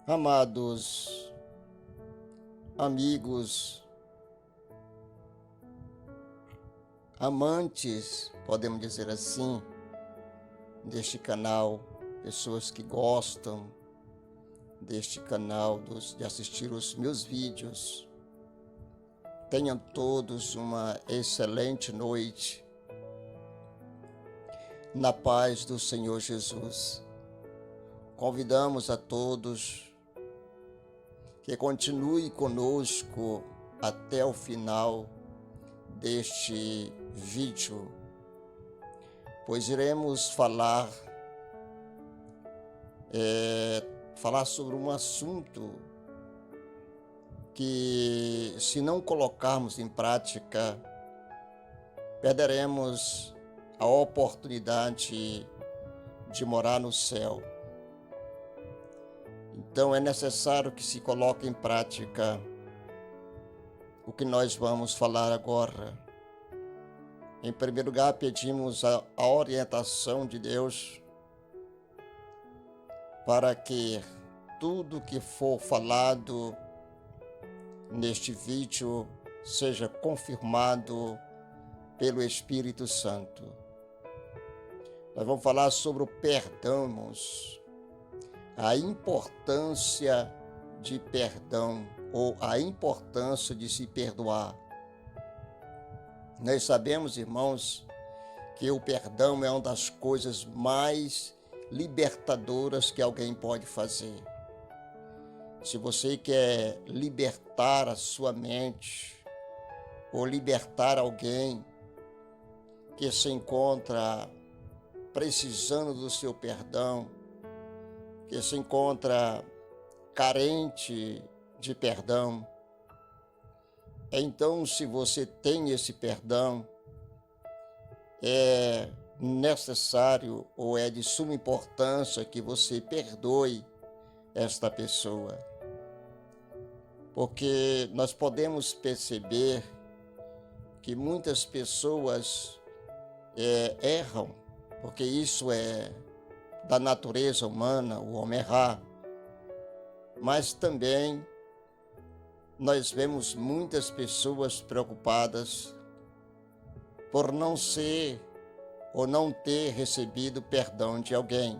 Amados amigos, amantes, podemos dizer assim, deste canal, pessoas que gostam deste canal, de assistir os meus vídeos, tenham todos uma excelente noite, na paz do Senhor Jesus. Convidamos a todos que continue conosco até o final deste vídeo, pois iremos falar sobre um assunto que, se não colocarmos em prática, perderemos a oportunidade de morar no céu. Então é necessário que se coloque em prática o que nós vamos falar agora. Em primeiro lugar, pedimos a orientação de Deus para que tudo que for falado neste vídeo seja confirmado pelo Espírito Santo. Nós vamos falar sobre o perdão, irmãos. A importância de perdão, ou a importância de se perdoar. Nós sabemos, irmãos, que o perdão é uma das coisas mais libertadoras que alguém pode fazer. Se você quer libertar a sua mente, ou libertar alguém que se encontra precisando do seu perdão, que se encontra carente de perdão, então, se você tem esse perdão, é necessário ou é de suma importância que você perdoe esta pessoa. Porque nós podemos perceber que muitas pessoas erram, porque isso é da natureza humana, o homem errar. Mas também nós vemos muitas pessoas preocupadas por não ser ou não ter recebido perdão de alguém.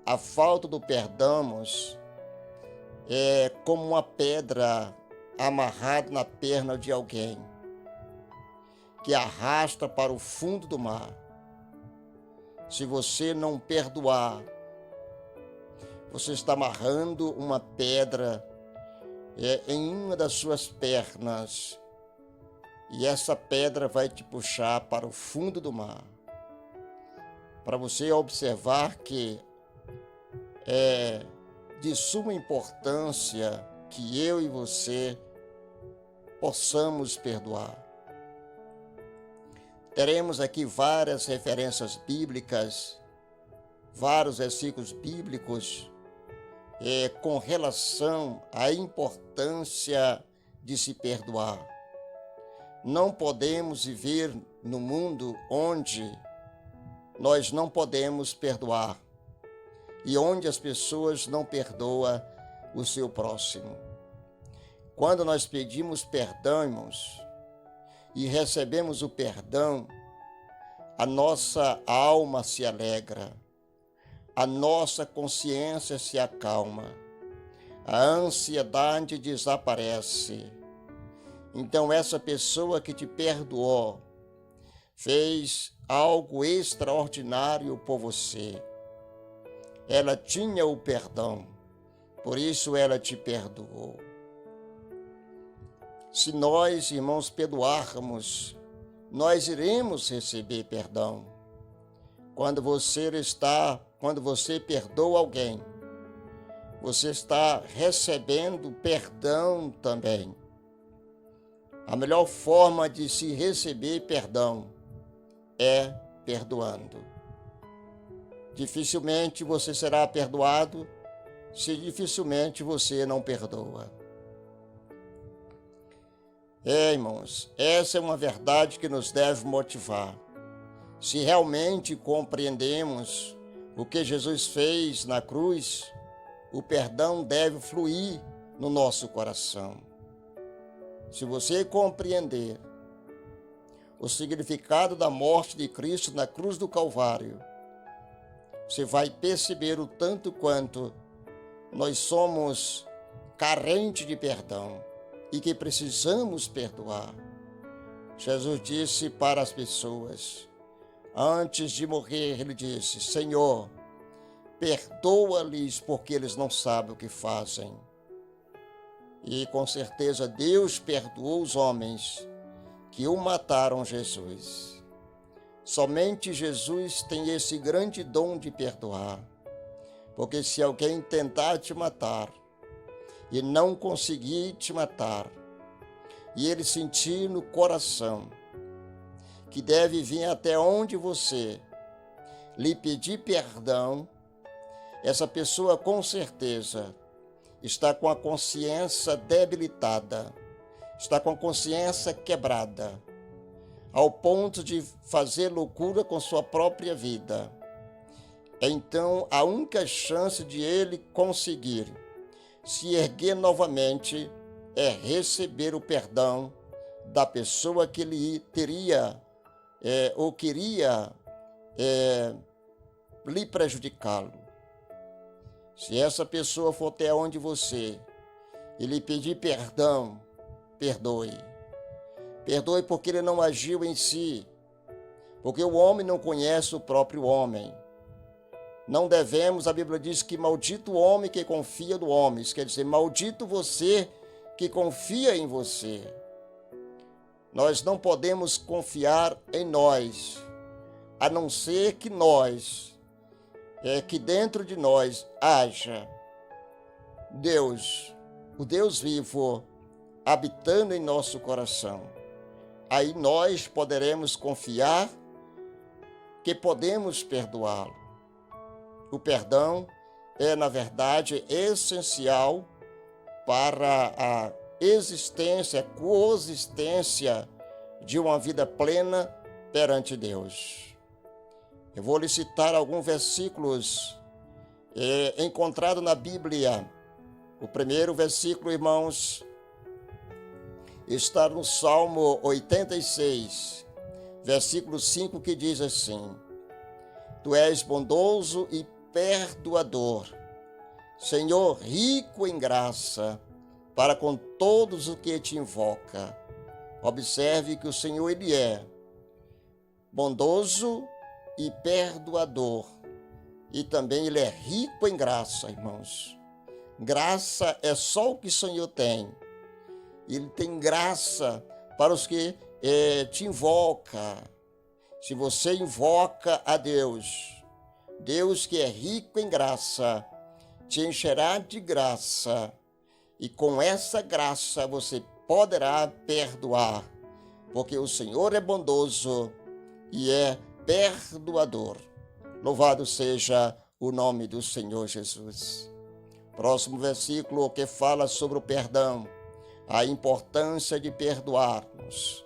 A falta do perdão é como uma pedra amarrada na perna de alguém, que arrasta para o fundo do mar. Se você não perdoar, você está amarrando uma pedra em uma das suas pernas, e essa pedra vai te puxar para o fundo do mar. Para você observar que é de suma importância que eu e você possamos perdoar. Teremos aqui várias referências bíblicas, vários versículos bíblicos com relação à importância de se perdoar. Não podemos viver no mundo onde nós não podemos perdoar e onde as pessoas não perdoam o seu próximo. Quando nós pedimos perdão, irmãos, e recebemos o perdão, a nossa alma se alegra, a nossa consciência se acalma, a ansiedade desaparece. Então essa pessoa que te perdoou fez algo extraordinário por você. Ela tinha o perdão, por isso ela te perdoou. Se nós, irmãos, perdoarmos, nós iremos receber perdão. Quando você perdoa alguém, você está recebendo perdão também. A melhor forma de se receber perdão é perdoando. Dificilmente você será perdoado se dificilmente você não perdoa. Irmãos, essa é uma verdade que nos deve motivar. Se realmente compreendemos o que Jesus fez na cruz, o perdão deve fluir no nosso coração. Se você compreender o significado da morte de Cristo na cruz do Calvário, você vai perceber o tanto quanto nós somos carentes de perdão e que precisamos perdoar. Jesus disse para as pessoas, antes de morrer, ele disse: Senhor, perdoa-lhes porque eles não sabem o que fazem. E com certeza Deus perdoou os homens que o mataram Jesus. Somente Jesus tem esse grande dom de perdoar. Porque se alguém tentar te matar e não conseguir te matar, e ele sentir no coração que deve vir até onde você lhe pedir perdão, essa pessoa com certeza está com a consciência debilitada, está com a consciência quebrada, ao ponto de fazer loucura com sua própria vida. Então, a única chance de ele conseguir se erguer novamente é receber o perdão da pessoa que lhe teria ou queria lhe prejudicá-lo. Se essa pessoa for até onde você e lhe pedir perdão, perdoe. Perdoe porque ele não agiu em si, porque o homem não conhece o próprio homem. Não devemos, a Bíblia diz que maldito o homem que confia no homem. Isso quer dizer, maldito você que confia em você. Nós não podemos confiar em nós, a não ser que que dentro de nós haja Deus, o Deus vivo, habitando em nosso coração. Aí nós poderemos confiar que podemos perdoá-lo. O perdão é, na verdade, essencial para a existência, a coexistência de uma vida plena perante Deus. Eu vou lhe citar alguns versículos encontrados na Bíblia. O primeiro versículo, irmãos, está no Salmo 86, versículo 5, que diz assim: Tu és bondoso e perdoador, Senhor, rico em graça, para com todos os que te invoca. Observe que o Senhor, Ele é bondoso e perdoador, e também Ele é rico em graça, irmãos. Graça é só o que o Senhor tem. Ele tem graça para os que te invocam. Se você invoca a Deus, Deus que é rico em graça, te encherá de graça, e com essa graça você poderá perdoar, porque o Senhor é bondoso e é perdoador. Louvado seja o nome do Senhor Jesus. Próximo versículo que fala sobre o perdão, a importância de perdoarmos.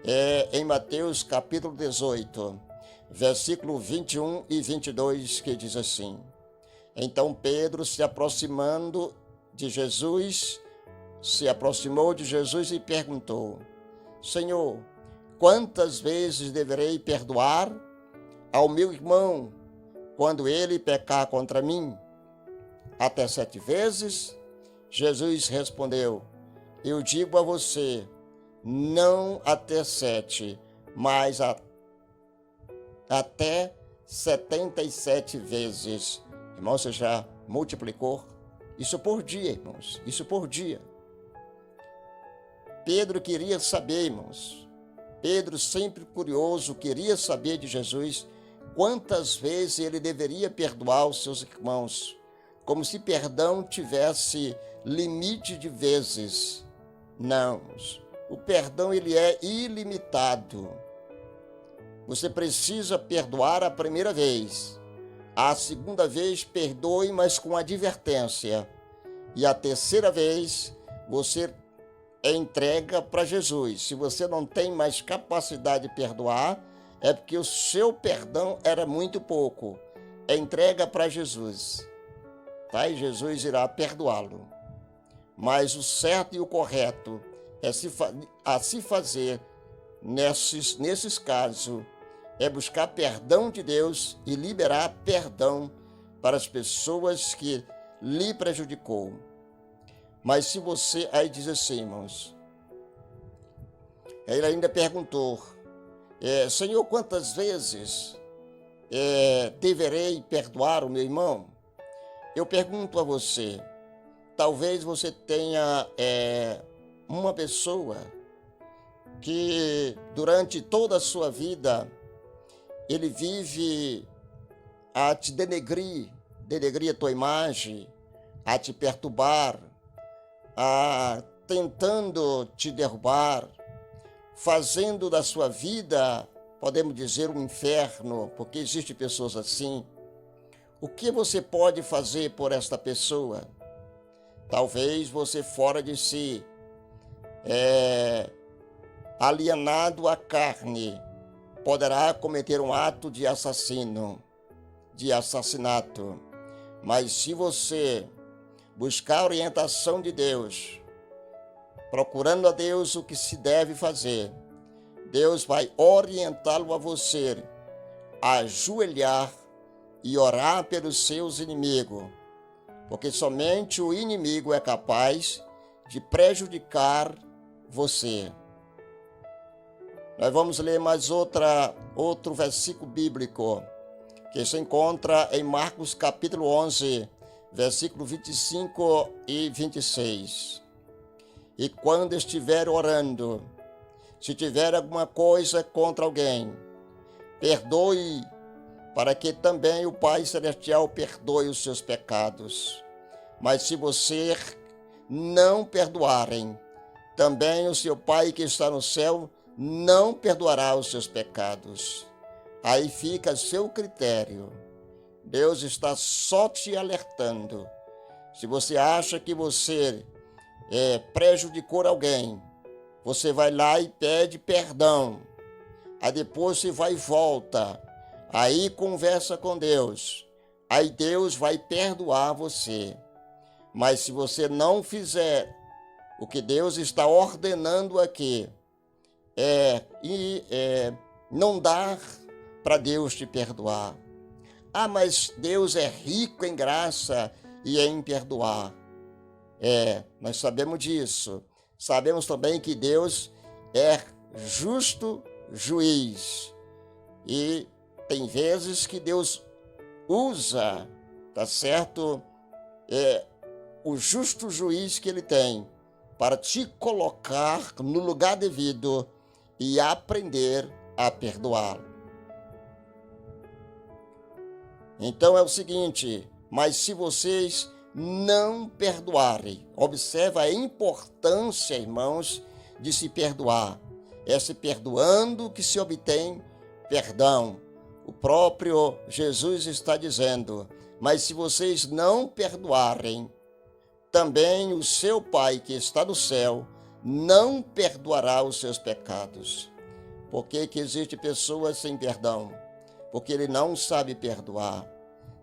É em Mateus capítulo 18, versículo 21 e 22, que diz assim: Então Pedro, se aproximou de Jesus e perguntou: Senhor, quantas vezes deverei perdoar ao meu irmão quando ele pecar contra mim? Até 7 vezes? Jesus respondeu: Eu digo a você, não até 7, mas até 77 vezes. Irmão, você já multiplicou? Isso por dia, irmãos, isso por dia. Pedro queria saber, irmãos. Pedro, sempre curioso, queria saber de Jesus quantas vezes ele deveria perdoar os seus irmãos, como se perdão tivesse limite de vezes. Não, o perdão ele é ilimitado. Você precisa perdoar a primeira vez. A segunda vez, perdoe, mas com advertência. E a terceira vez, você entrega para Jesus. Se você não tem mais capacidade de perdoar, é porque o seu perdão era muito pouco. Entrega para Jesus. tá? E Jesus irá perdoá-lo. Mas o certo e o correto é se fazer nesses casos, é buscar perdão de Deus e liberar perdão para as pessoas que lhe prejudicou. Mas se você, aí diz assim, irmãos, ele ainda perguntou, Senhor, quantas vezes deverei perdoar o meu irmão? Eu pergunto a você, talvez você tenha uma pessoa que durante toda a sua vida ele vive a te denegrir a tua imagem, a te perturbar, tentando te derrubar, fazendo da sua vida, podemos dizer, um inferno, porque existem pessoas assim. O que você pode fazer por esta pessoa? Talvez você fora de si, alienado à carne, poderá cometer um ato de assassinato. Mas se você buscar a orientação de Deus, procurando a Deus o que se deve fazer, Deus vai orientá-lo a você a ajoelhar e orar pelos seus inimigos, porque somente o inimigo é capaz de prejudicar você. Nós vamos ler mais outro versículo bíblico, que se encontra em Marcos capítulo 11, versículo 25 e 26. E quando estiver orando, se tiver alguma coisa contra alguém, perdoe, para que também o Pai Celestial perdoe os seus pecados. Mas se você não perdoarem, também o seu Pai que está no céu não perdoará os seus pecados. Aí fica a seu critério. Deus está só te alertando. Se você acha que você prejudicou alguém, você vai lá e pede perdão. Aí depois você vai e volta. Aí conversa com Deus. Aí Deus vai perdoar você. Mas se você não fizer o que Deus está ordenando aqui, não dá para Deus te perdoar. Mas Deus é rico em graça e em perdoar. Nós sabemos disso. Sabemos também que Deus é justo juiz. E tem vezes que Deus usa, tá certo? O justo juiz que ele tem para te colocar no lugar devido e aprender a perdoá-lo. Então é o seguinte, mas se vocês não perdoarem, observa a importância, irmãos, de se perdoar. É se perdoando que se obtém perdão. O próprio Jesus está dizendo, mas se vocês não perdoarem, também o seu Pai que está no céu não perdoará os seus pecados. Por que existem pessoas sem perdão? Porque ele não sabe perdoar.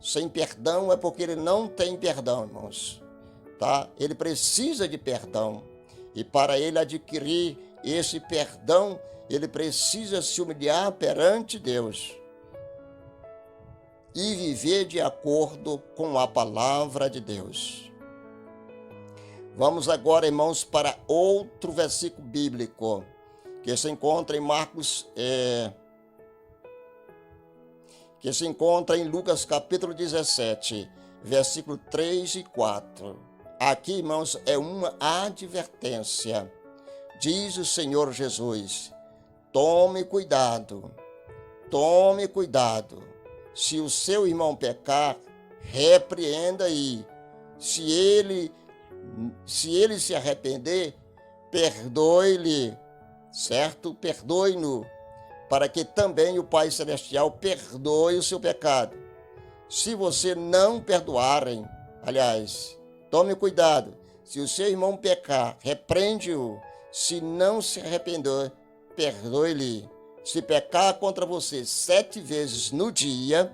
Sem perdão é porque ele não tem perdão, irmãos. Tá? Ele precisa de perdão. E para ele adquirir esse perdão, ele precisa se humilhar perante Deus e viver de acordo com a palavra de Deus. Vamos agora, irmãos, para outro versículo bíblico, que se encontra em Marcos, que se encontra em Lucas capítulo 17, versículo 3 e 4. Aqui, irmãos, é uma advertência. Diz o Senhor Jesus, tome cuidado. Se o seu irmão pecar, repreenda aí. Se ele se arrepender, perdoe-lhe, certo? Perdoe-no, para que também o Pai Celestial perdoe o seu pecado. Se você não perdoarem, aliás, tome cuidado, se o seu irmão pecar, repreende-o. Se não se arrepender, perdoe-lhe. Se pecar contra você 7 vezes no dia,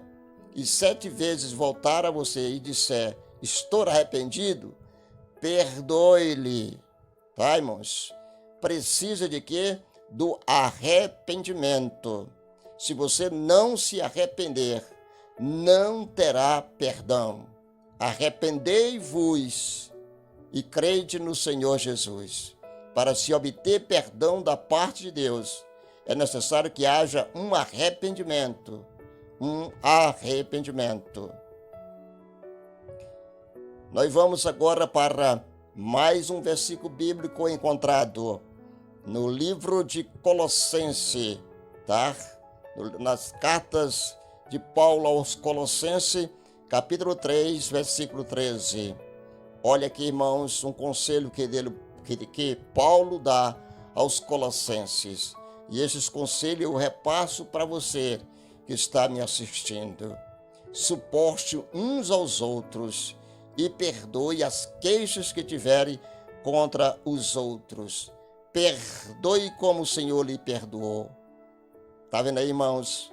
e 7 vezes voltar a você e disser, estou arrependido, perdoe-lhe. Tá, irmãos? Precisa de quê? Do arrependimento. Se você não se arrepender, não terá perdão. Arrependei-vos e crede no Senhor Jesus. Para se obter perdão da parte de Deus, é necessário que haja um arrependimento. Um arrependimento. Nós vamos agora para mais um versículo bíblico encontrado no livro de Colossenses, tá? Nas cartas de Paulo aos Colossenses, capítulo 3, versículo 13. Olha aqui, irmãos, um conselho que Paulo dá aos Colossenses. E esses conselhos eu repasso para você que está me assistindo. Suporte uns aos outros e perdoe as queixas que tiverem contra os outros. Perdoe como o Senhor lhe perdoou. Está vendo aí, irmãos?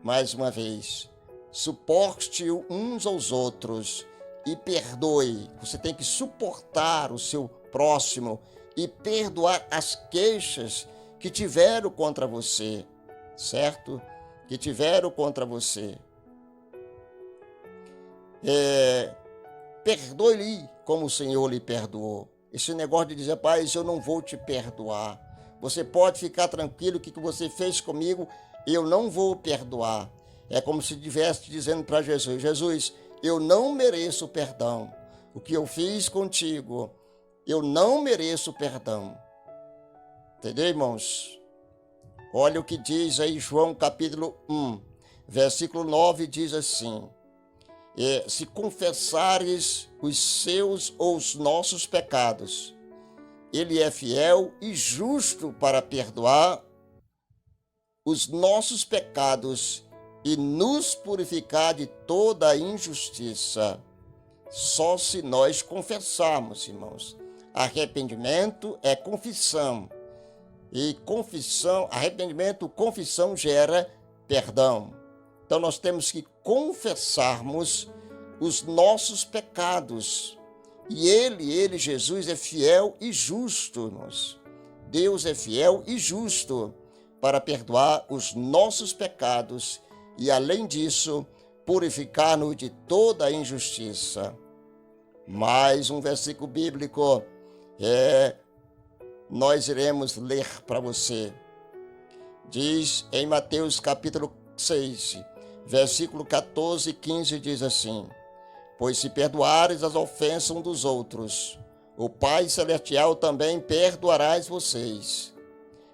Mais uma vez. Suporte uns aos outros e perdoe. Você tem que suportar o seu próximo e perdoar as queixas que tiveram contra você, certo? Que tiveram contra você. Perdoe-lhe como o Senhor lhe perdoou. Esse negócio de dizer, pai, eu não vou te perdoar. Você pode ficar tranquilo que o que você fez comigo, eu não vou perdoar. É como se estivesse dizendo para Jesus, Jesus, eu não mereço perdão. O que eu fiz contigo, eu não mereço perdão. Entendeu, irmãos? Olha o que diz aí João capítulo 1, versículo 9, diz assim, se confessares os seus ou os nossos pecados, ele é fiel e justo para perdoar os nossos pecados e nos purificar de toda a injustiça. Só se nós confessarmos, irmãos. Arrependimento é confissão. E confissão gera perdão. Então nós temos que confessarmos os nossos pecados. E ele, Jesus, é fiel e justo, irmãos. Deus é fiel e justo para perdoar os nossos pecados e, além disso, purificar-nos de toda a injustiça. Mais um versículo bíblico nós iremos ler para você. Diz em Mateus capítulo 6, versículo 14 e 15, diz assim, pois se perdoares as ofensas uns dos outros, o Pai Celestial também perdoarás vocês.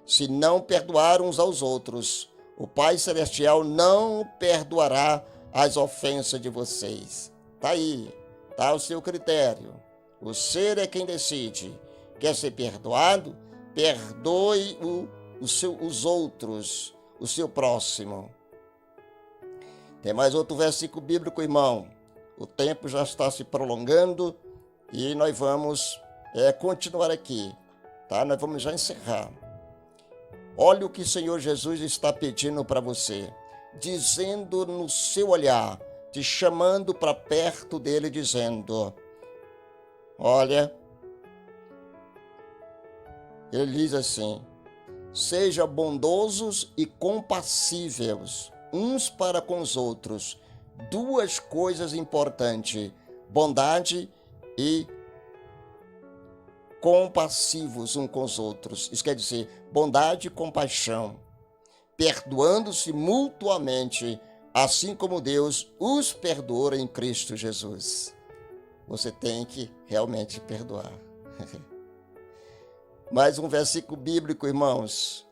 Se não perdoar uns aos outros, o Pai Celestial não perdoará as ofensas de vocês. Está aí, está o seu critério. O ser é quem decide. Quer ser perdoado? Perdoe os outros, o seu próximo. Tem mais outro versículo bíblico, irmão. O tempo já está se prolongando e nós vamos continuar aqui, tá? Nós vamos já encerrar. Olha o que o Senhor Jesus está pedindo para você, dizendo no seu olhar, te chamando para perto dele, dizendo, olha, ele diz assim, seja bondosos e compassíveis uns para com os outros. Duas coisas importantes, bondade e compassivos uns com os outros. Isso quer dizer, bondade e compaixão, perdoando-se mutuamente, assim como Deus os perdoa em Cristo Jesus. Você tem que realmente perdoar. Mais um versículo bíblico, irmãos.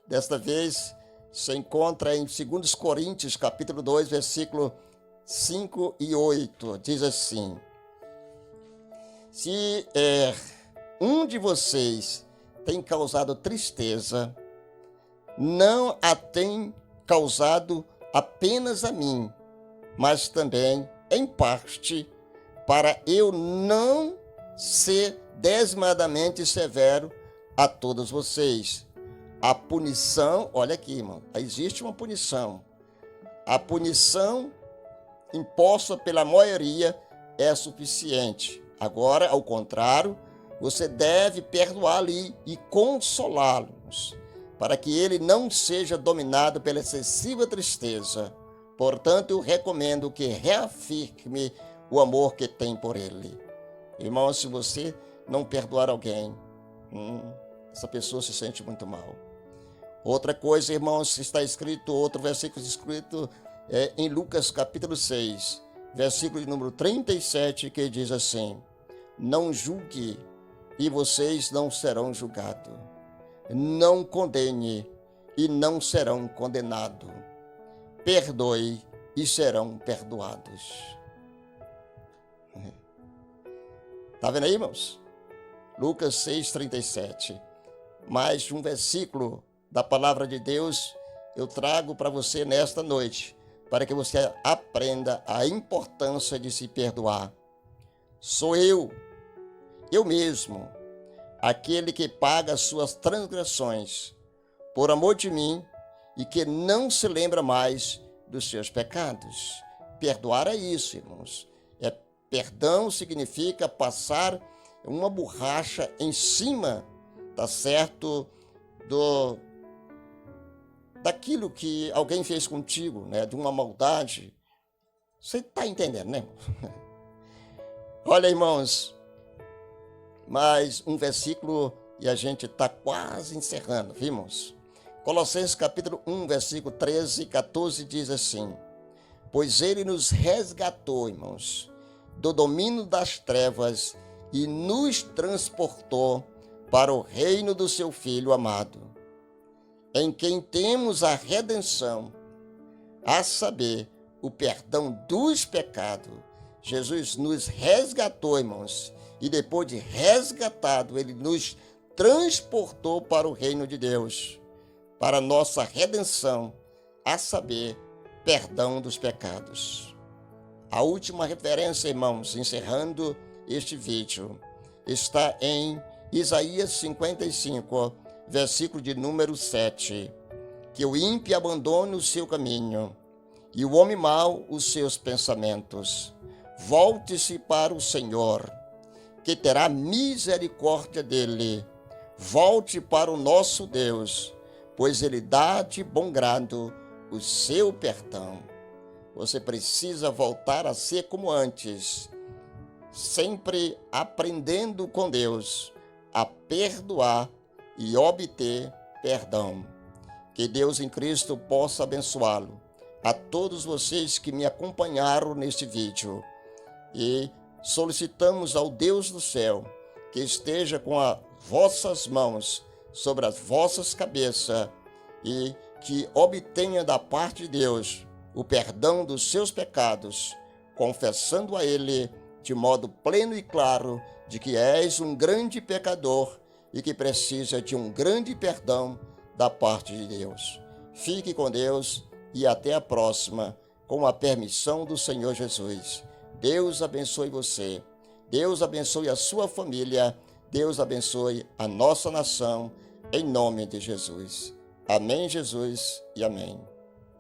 Desta vez se encontra em 2 Coríntios, capítulo 2, versículo 5 e 8. Diz assim, se um de vocês tem causado tristeza, não a tem causado apenas a mim, mas também, em parte, para eu não ser desmadamente severo a todos vocês. A punição, olha aqui, irmão, existe uma punição. A punição imposta pela maioria é suficiente. Agora, ao contrário, você deve perdoar ali e consolá-los, para que ele não seja dominado pela excessiva tristeza. Portanto, eu recomendo que reafirme o amor que tem por ele. Irmão, se você não perdoar alguém, essa pessoa se sente muito mal. Outra coisa, irmãos, está escrito, outro versículo escrito em Lucas capítulo 6, versículo de número 37, que diz assim: não julgue e vocês não serão julgados. Não condene e não serão condenados. Perdoe e serão perdoados. Está vendo aí, irmãos? Lucas 6,37. Mais um versículo da palavra de Deus eu trago para você nesta noite, para que você aprenda a importância de se perdoar. Sou eu mesmo, aquele que paga as suas transgressões, por amor de mim, e que não se lembra mais dos seus pecados. Perdoar é isso, irmãos. Perdão significa passar uma borracha em cima, tá certo, daquilo que alguém fez contigo, né? De uma maldade. Você está entendendo, né? Olha, irmãos, mais um versículo e a gente está quase encerrando, viu, irmãos? Colossenses capítulo 1, versículo 13 e 14 diz assim: pois ele nos resgatou, irmãos, do domínio das trevas e nos transportou para o reino do seu Filho amado, em quem temos a redenção, a saber, o perdão dos pecados. Jesus nos resgatou, irmãos, e depois de resgatado, ele nos transportou para o reino de Deus, para a nossa redenção, a saber, perdão dos pecados. A última referência, irmãos, encerrando este vídeo, está em Isaías 55, versículo de número 7, que o ímpio abandone o seu caminho e o homem mau os seus pensamentos. Volte-se para o Senhor, que terá misericórdia dele. Volte para o nosso Deus, pois ele dá de bom grado o seu perdão. Você precisa voltar a ser como antes, sempre aprendendo com Deus a perdoar e obter perdão. Que Deus em Cristo possa abençoá-lo. A todos vocês que me acompanharam neste vídeo. E solicitamos ao Deus do céu que esteja com as vossas mãos sobre as vossas cabeças e que obtenha da parte de Deus o perdão dos seus pecados, confessando a Ele de modo pleno e claro de que és um grande pecador e que precisa de um grande perdão da parte de Deus. Fique com Deus e até a próxima, com a permissão do Senhor Jesus. Deus abençoe você, Deus abençoe a sua família, Deus abençoe a nossa nação, em nome de Jesus. Amém, Jesus, e amém.